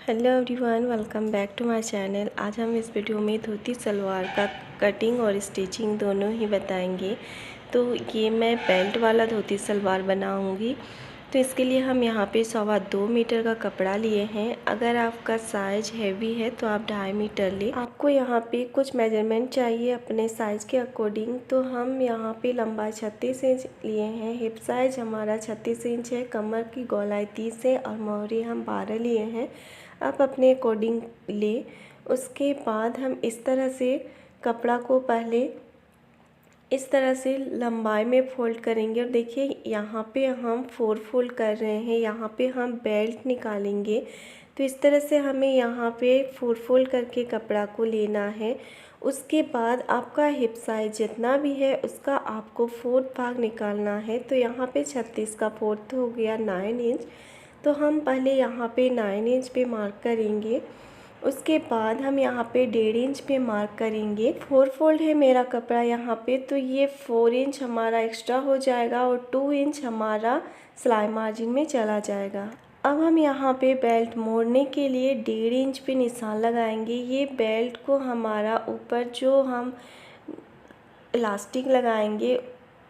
Hello everyone, welcome back to my channel. आज हम इस वीडियो में धोती सलवार का कटिंग और स्टिचिंग दोनों ही बताएंगे। तो ये मैं बेल्ट वाला धोती सलवार बनाऊंगी। तो इसके लिए हम यहाँ पे 2.25 मीटर का कपड़ा लिए हैं। अगर आपका साइज़ हैवी है तो आप 2.5 मीटर लें। आपको यहाँ पे कुछ मेजरमेंट चाहिए अपने साइज़ के अकॉर्डिंग। तो हम यहाँ पे लंबाई 36 इंच लिए हैं। हिप साइज़ हमारा 36 इंच है। कमर की गोलाई 30 है और मोहरी हम 12 लिए हैं। आप अपने अकॉर्डिंग ले। उसके बाद हम इस तरह से कपड़ा को पहले इस तरह से लंबाई में फ़ोल्ड करेंगे। और देखिए यहाँ पे हम 4 फोल्ड कर रहे हैं। यहाँ पे हम बेल्ट निकालेंगे। तो इस तरह से हमें यहाँ पे 4 फोल्ड करके कपड़ा को लेना है। उसके बाद आपका हिप साइज जितना भी है उसका आपको 4th भाग निकालना है। तो यहाँ पे 36 का 4th हो गया 9 इंच। तो हम पहले यहाँ पे 9 इंच पे मार्क करेंगे। उसके बाद हम यहाँ पे 1.5 इंच पे मार्क करेंगे। 4 फोल्ड है मेरा कपड़ा यहाँ पे, तो ये 4 इंच हमारा एक्स्ट्रा हो जाएगा और 2 इंच हमारा सिलाई मार्जिन में चला जाएगा। अब हम यहाँ पे बेल्ट मोड़ने के लिए 1.5 इंच पे निशान लगाएंगे। ये बेल्ट को हमारा ऊपर जो हम इलास्टिक लगाएंगे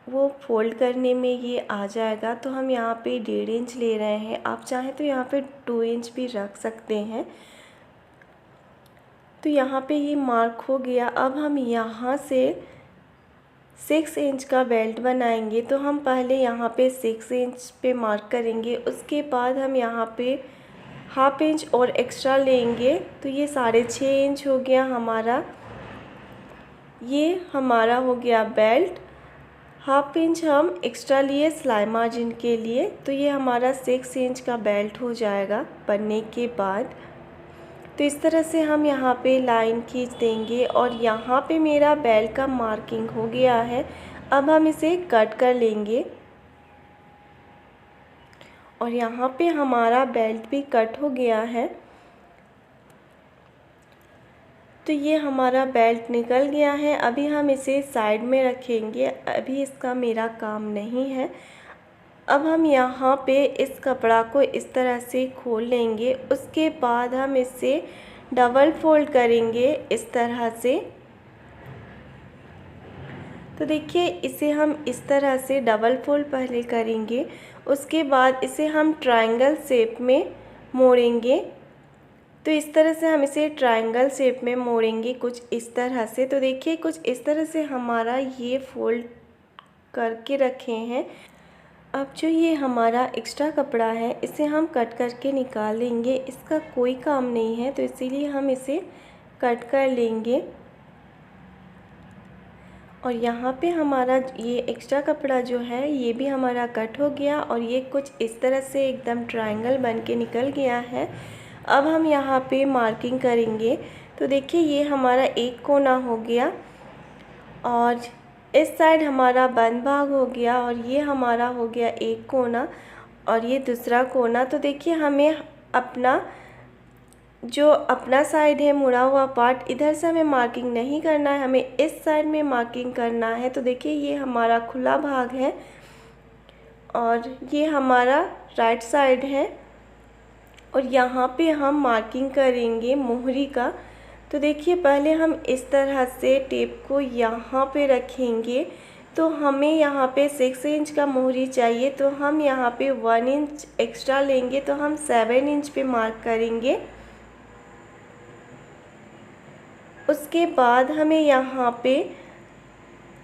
वो फोल्ड करने में ये आ जाएगा। तो हम यहाँ पे 1.5 इंच ले रहे हैं। आप चाहें तो यहाँ पे 2 इंच भी रख सकते हैं। तो यहाँ पे ये मार्क हो गया। अब हम यहाँ से 6 इंच का बेल्ट बनाएंगे। तो हम पहले यहाँ पे 6 इंच पे मार्क करेंगे। उसके बाद हम यहाँ पे 1/2 इंच और एक्स्ट्रा लेंगे। तो ये 6.5 इंच हो गया हमारा। ये हमारा हो गया बेल्ट। 1/2 इंच हम एक्स्ट्रा लिए सिलाई मार्जिन के लिए। तो ये हमारा 6 इंच का बेल्ट हो जाएगा बनने के बाद। तो इस तरह से हम यहाँ पे लाइन खींच देंगे और यहाँ पे मेरा बेल्ट का मार्किंग हो गया है। अब हम इसे कट कर लेंगे और यहाँ पे हमारा बेल्ट भी कट हो गया है। तो ये हमारा बेल्ट निकल गया है। अभी हम इसे साइड में रखेंगे, अभी इसका मेरा काम नहीं है। अब हम यहाँ पे इस कपड़ा को इस तरह से खोल लेंगे। उसके बाद हम इसे डबल फोल्ड करेंगे इस तरह से। तो देखिए इसे हम इस तरह से डबल फोल्ड पहले करेंगे। उसके बाद इसे हम ट्रायंगल शेप में मोड़ेंगे। तो इस तरह से हम इसे ट्रायंगल शेप में मोड़ेंगे कुछ इस तरह से। तो देखिए कुछ इस तरह से हमारा ये फोल्ड करके रखे हैं। अब जो ये हमारा एक्स्ट्रा कपड़ा है इसे हम कट करके निकाल लेंगे। इसका कोई काम नहीं है तो इसीलिए हम इसे कट कर लेंगे। और यहाँ पे हमारा ये एक्स्ट्रा कपड़ा जो है ये भी हमारा कट हो गया और ये कुछ इस तरह से एकदम ट्रायंगल बन के निकल गया है। अब हम यहाँ पे मार्किंग करेंगे। तो देखिए ये हमारा एक कोना हो गया और इस साइड हमारा बंद भाग हो गया और ये हमारा हो गया एक कोना और ये दूसरा कोना। तो देखिए हमें अपना जो अपना साइड है मुड़ा हुआ पार्ट, इधर से हमें मार्किंग नहीं करना है, हमें इस साइड में मार्किंग करना है। तो देखिए ये हमारा खुला भाग है और ये हमारा राइट साइड है और यहाँ पे हम मार्किंग करेंगे मोहरी का। तो देखिए पहले हम इस तरह से टेप को यहाँ पे रखेंगे। तो हमें यहाँ पे 6 इंच का मोहरी चाहिए, तो हम यहाँ पे 1 इंच एक्स्ट्रा लेंगे। तो हम 7 इंच पे मार्क करेंगे। उसके बाद हमें यहाँ पे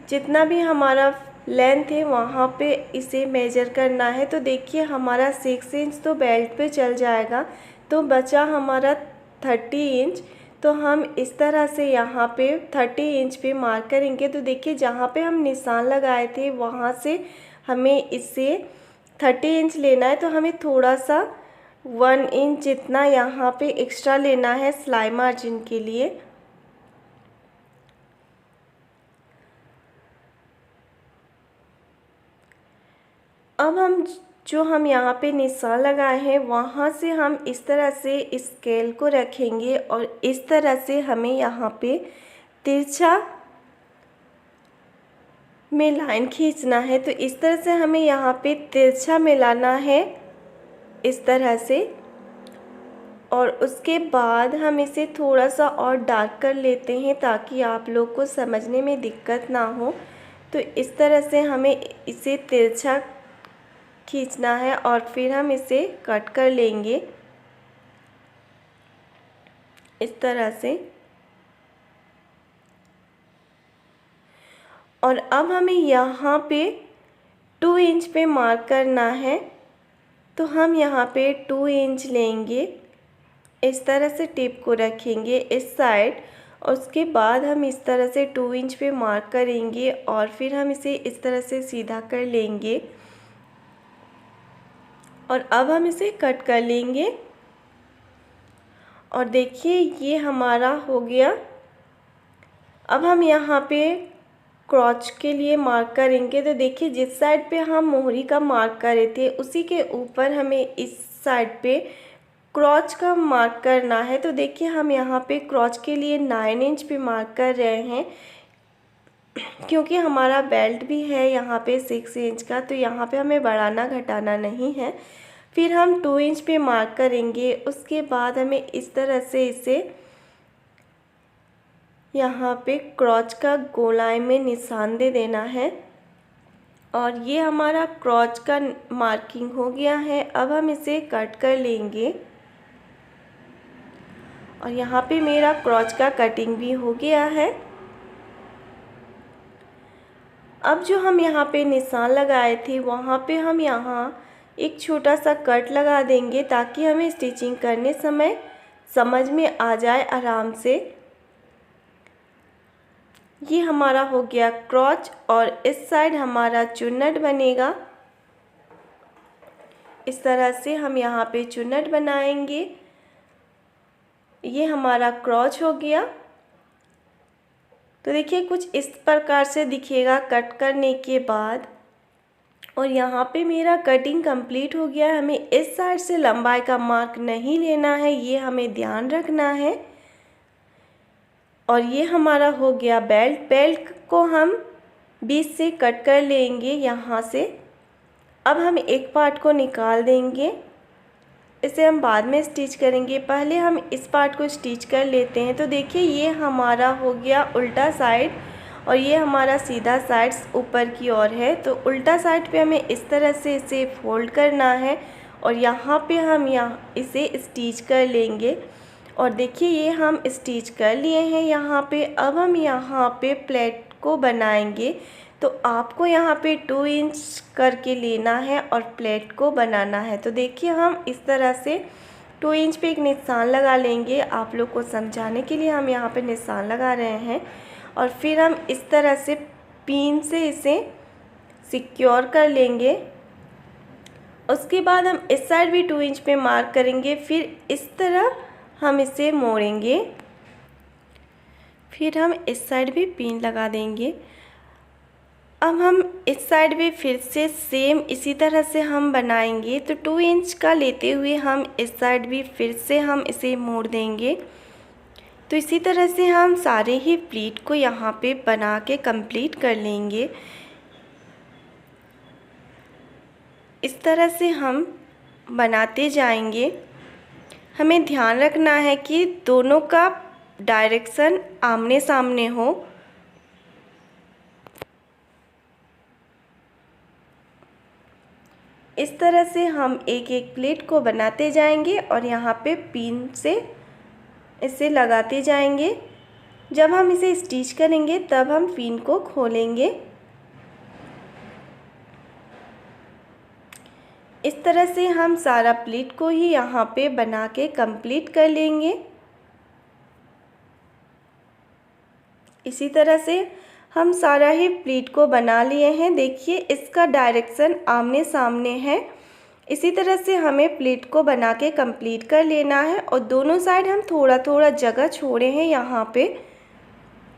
जितना भी हमारा लेंथ है वहाँ पे इसे मेजर करना है। तो देखिए हमारा 6 इंच तो बेल्ट पे चल जाएगा, तो बचा हमारा 30 इंच। तो हम इस तरह से यहाँ पे 30 इंच पे मार्क करेंगे। तो देखिए जहाँ पे हम निशान लगाए थे वहाँ से हमें इसे 30 इंच लेना है। तो हमें थोड़ा सा 1 इंच जितना यहाँ पे एक्स्ट्रा लेना है सिलाई मार्जिन के लिए। अब हम यहाँ पे निशान लगाए हैं वहाँ से हम इस तरह से स्केल को रखेंगे और इस तरह से हमें यहाँ पे तिरछा में लाइन खींचना है। तो इस तरह से हमें यहाँ पे तिरछा मिलाना है इस तरह से। और उसके बाद हम इसे थोड़ा सा और डार्क कर लेते हैं ताकि आप लोग को समझने में दिक्कत ना हो। तो इस तरह से हमें इसे तिरछा खींचना है और फिर हम इसे कट कर लेंगे इस तरह से। और अब हमें यहाँ पे 2 इंच पे मार्क करना है, तो हम यहाँ पे 2 इंच लेंगे, इस तरह से टिप को रखेंगे इस साइड और उसके बाद हम इस तरह से 2 इंच पे मार्क करेंगे और फिर हम इसे इस तरह से सीधा कर लेंगे और अब हम इसे कट कर लेंगे। और देखिए ये हमारा हो गया। अब हम यहाँ पे क्रॉच के लिए मार्क करेंगे, तो देखिए जिस साइड पे हम मोहरी का मार्क कर रहे थे उसी के ऊपर हमें इस साइड पे क्रॉच का मार्क करना है। तो देखिए हम यहाँ पे क्रॉच के लिए 9 इंच पे मार्क कर रहे हैं, क्योंकि हमारा बेल्ट भी है यहाँ पे 6 इंच का, तो यहाँ पे हमें बढ़ाना घटाना नहीं है। फिर हम 2 इंच पे मार्क करेंगे, उसके बाद हमें इस तरह से इसे यहाँ पे क्रॉच का गोलाई में निशान दे देना है और ये हमारा क्रॉच का मार्किंग हो गया है। अब हम इसे कट कर लेंगे और यहाँ पे मेरा क्रॉच का कटिंग भी हो गया है। अब जो हम यहाँ पे निशान लगाए थे वहाँ पे हम यहाँ एक छोटा सा कट लगा देंगे ताकि हमें स्टिचिंग करने समय समझ में आ जाए आराम से। ये हमारा हो गया क्रॉच और इस साइड हमारा चुन्नट बनेगा। इस तरह से हम यहाँ पे चुन्नट बनाएंगे। ये हमारा क्रॉच हो गया। तो देखिए कुछ इस प्रकार से दिखेगा कट करने के बाद। और यहाँ पे मेरा कटिंग कंप्लीट हो गया है। हमें इस साइड से लंबाई का मार्क नहीं लेना है, ये हमें ध्यान रखना है। और ये हमारा हो गया बेल्ट। बेल्ट को हम बीच से कट कर लेंगे यहाँ से। अब हम एक पार्ट को निकाल देंगे, इसे हम बाद में स्टिच करेंगे, पहले हम इस पार्ट को स्टिच कर लेते हैं। तो देखिए ये हमारा हो गया उल्टा साइड और ये हमारा सीधा साइड ऊपर की ओर है। तो उल्टा साइड पे हमें इस तरह से इसे फोल्ड करना है और यहाँ पे हम इसे स्टिच कर लेंगे। और देखिए ये हम स्टिच कर लिए हैं यहाँ पे। अब हम यहाँ पे प्लेट को बनाएंगे, तो आपको यहाँ पे 2 इंच करके लेना है और प्लेट को बनाना है। तो देखिए हम इस तरह से 2 इंच पे एक निशान लगा लेंगे। आप लोग को समझाने के लिए हम यहाँ पे निशान लगा रहे हैं और फिर हम इस तरह से पिन से इसे सिक्योर कर लेंगे। उसके बाद हम इस साइड भी 2 इंच पे मार्क करेंगे, फिर इस तरह हम इसे मोड़ेंगे, फिर हम इस साइड भी पिन लगा देंगे। अब हम इस साइड भी फिर से सेम इसी तरह से हम बनाएंगे। तो 2 इंच का लेते हुए हम इस साइड भी फिर से हम इसे मोड़ देंगे। तो इसी तरह से हम सारे ही प्लीट को यहाँ पे बना के कंप्लीट कर लेंगे। इस तरह से हम बनाते जाएंगे। हमें ध्यान रखना है कि दोनों का डायरेक्शन आमने सामने हो। इस तरह से हम एक एक प्लेट को बनाते जाएंगे और यहाँ पे पिन से इसे लगाते जाएंगे। जब हम इसे स्टिच करेंगे तब हम पिन को खोलेंगे। इस तरह से हम सारा प्लीट को ही यहाँ पे बना के कंप्लीट कर लेंगे। इसी तरह से हम सारा ही प्लीट को बना लिए हैं। देखिए इसका डायरेक्शन आमने सामने है। इसी तरह से हमें प्लीट को बना के कंप्लीट कर लेना है और दोनों साइड हम थोड़ा थोड़ा जगह छोड़े हैं यहाँ पे।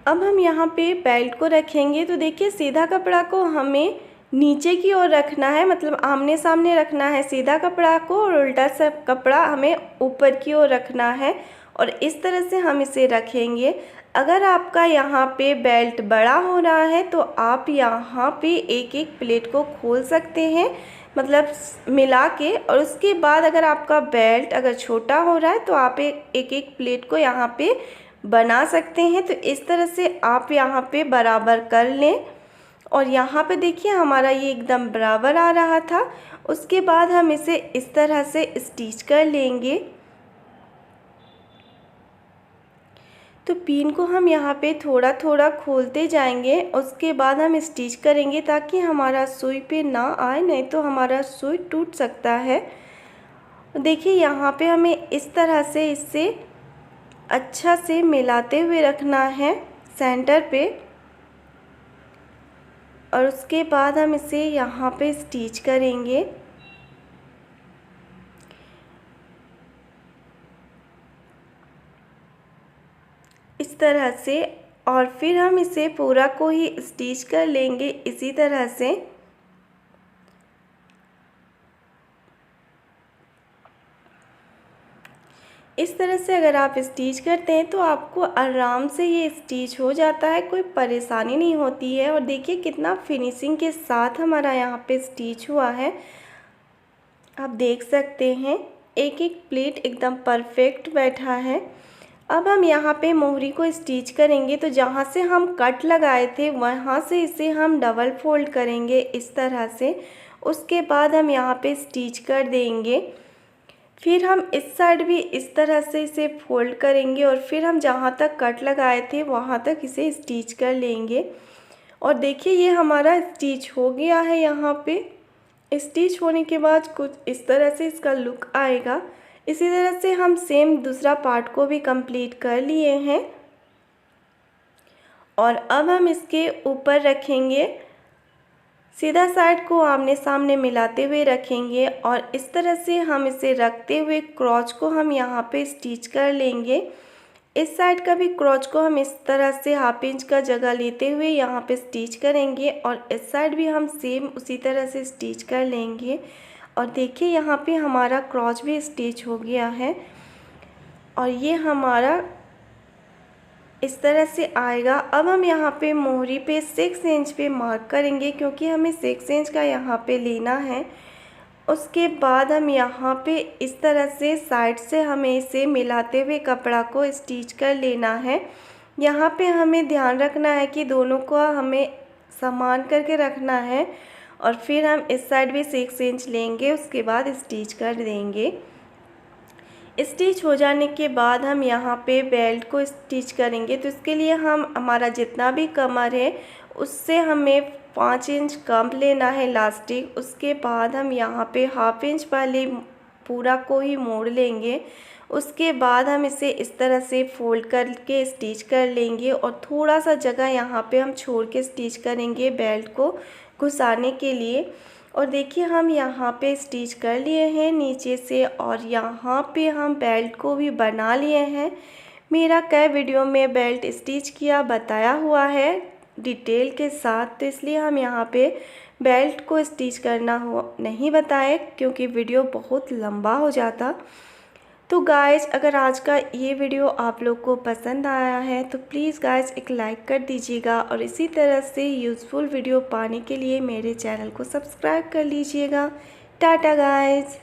अब हम यहाँ पे बेल्ट को रखेंगे। तो देखिए सीधा कपड़ा को हमें नीचे की ओर रखना है, मतलब आमने सामने रखना है सीधा कपड़ा को, और उल्टा सा कपड़ा हमें ऊपर की ओर रखना है और इस तरह से हम इसे रखेंगे। अगर आपका यहाँ पे बेल्ट बड़ा हो रहा है तो आप यहाँ पे एक एक प्लेट को खोल सकते हैं। मतलब मिला के, और उसके बाद अगर आपका बेल्ट अगर छोटा हो रहा है तो आप एक एक प्लेट को यहाँ पे बना सकते हैं। तो इस तरह से आप यहाँ पे बराबर कर लें, और यहाँ पे देखिए हमारा ये एकदम बराबर आ रहा था। उसके बाद हम इसे इस तरह से स्टिच कर लेंगे। तो पिन को हम यहाँ पे थोड़ा थोड़ा खोलते जाएंगे, उसके बाद हम स्टिच करेंगे ताकि हमारा सुई पे ना आए, नहीं तो हमारा सुई टूट सकता है। देखिए यहाँ पे हमें इस तरह से इसे अच्छा से मिलाते हुए रखना है सेंटर पे, और उसके बाद हम इसे यहाँ पे स्टिच करेंगे। इस तरह से, और फिर हम इसे पूरा को ही स्टिच कर लेंगे इसी तरह से। इस तरह से अगर आप स्टिच करते हैं तो आपको आराम से ये स्टिच हो जाता है, कोई परेशानी नहीं होती है। और देखिए कितना फिनिशिंग के साथ हमारा यहाँ पे स्टिच हुआ है, आप देख सकते हैं एक एक प्लेट एकदम परफेक्ट बैठा है। अब हम यहाँ पे मोहरी को स्टिच करेंगे, तो जहाँ से हम कट लगाए थे वहाँ से इसे हम डबल फोल्ड करेंगे इस तरह से। उसके बाद हम यहाँ पे स्टिच कर देंगे। फिर हम इस साइड भी इस तरह से इसे फोल्ड करेंगे, और फिर हम जहाँ तक कट लगाए थे वहाँ तक इसे स्टिच कर लेंगे। और देखिए ये हमारा स्टिच हो गया है। यहाँ पे स्टिच होने के बाद कुछ इस तरह से इसका लुक आएगा। इसी तरह से हम सेम दूसरा पार्ट को भी कंप्लीट कर लिए हैं, और अब हम इसके ऊपर रखेंगे, सीधा साइड को आमने सामने मिलाते हुए रखेंगे, और इस तरह से हम इसे रखते हुए क्रॉच को हम यहाँ पे स्टिच कर लेंगे। इस साइड का भी क्रॉच को हम इस तरह से हाफ इंच का जगह लेते हुए यहाँ पे स्टिच करेंगे, और इस साइड भी हम सेम उसी तरह से स्टिच कर लेंगे। और देखिए यहाँ पे हमारा क्रॉच भी स्टिच हो गया है, और ये हमारा इस तरह से आएगा। अब हम यहाँ पे मोहरी पे 6 इंच पे मार्क करेंगे, क्योंकि हमें 6 इंच का यहाँ पे लेना है। उसके बाद हम यहाँ पे इस तरह से साइड से हमें इसे मिलाते हुए कपड़ा को स्टिच कर लेना है। यहाँ पे हमें ध्यान रखना है कि दोनों को हमें समान करके रखना है, और फिर हम इस साइड भी 6 इंच लेंगे, उसके बाद स्टिच कर देंगे। स्टिच हो जाने के बाद हम यहाँ पे बेल्ट को स्टिच करेंगे। तो इसके लिए हम हमारा जितना भी कमर है उससे हमें 5 इंच कम लेना है इलास्टिक। उसके बाद हम यहाँ पे हाफ इंच पहले पूरा को ही मोड़ लेंगे। उसके बाद हम इसे इस तरह से फोल्ड करके स्टिच कर लेंगे, और थोड़ा सा जगह यहाँ पे हम छोड़ के स्टिच करेंगे बेल्ट को घुसाने के लिए। और देखिए हम यहाँ पे स्टिच कर लिए हैं नीचे से, और यहाँ पे हम बेल्ट को भी बना लिए हैं। मेरा कई वीडियो में बेल्ट स्टिच किया बताया हुआ है डिटेल के साथ, तो इसलिए हम यहाँ पे बेल्ट को स्टिच करना नहीं बताए, क्योंकि वीडियो बहुत लंबा हो जाता। तो गाइज अगर आज का ये वीडियो आप लोग को पसंद आया है तो प्लीज़ गाइज एक लाइक कर दीजिएगा, और इसी तरह से यूज़फुल वीडियो पाने के लिए मेरे चैनल को सब्सक्राइब कर लीजिएगा। टाटा गाइज।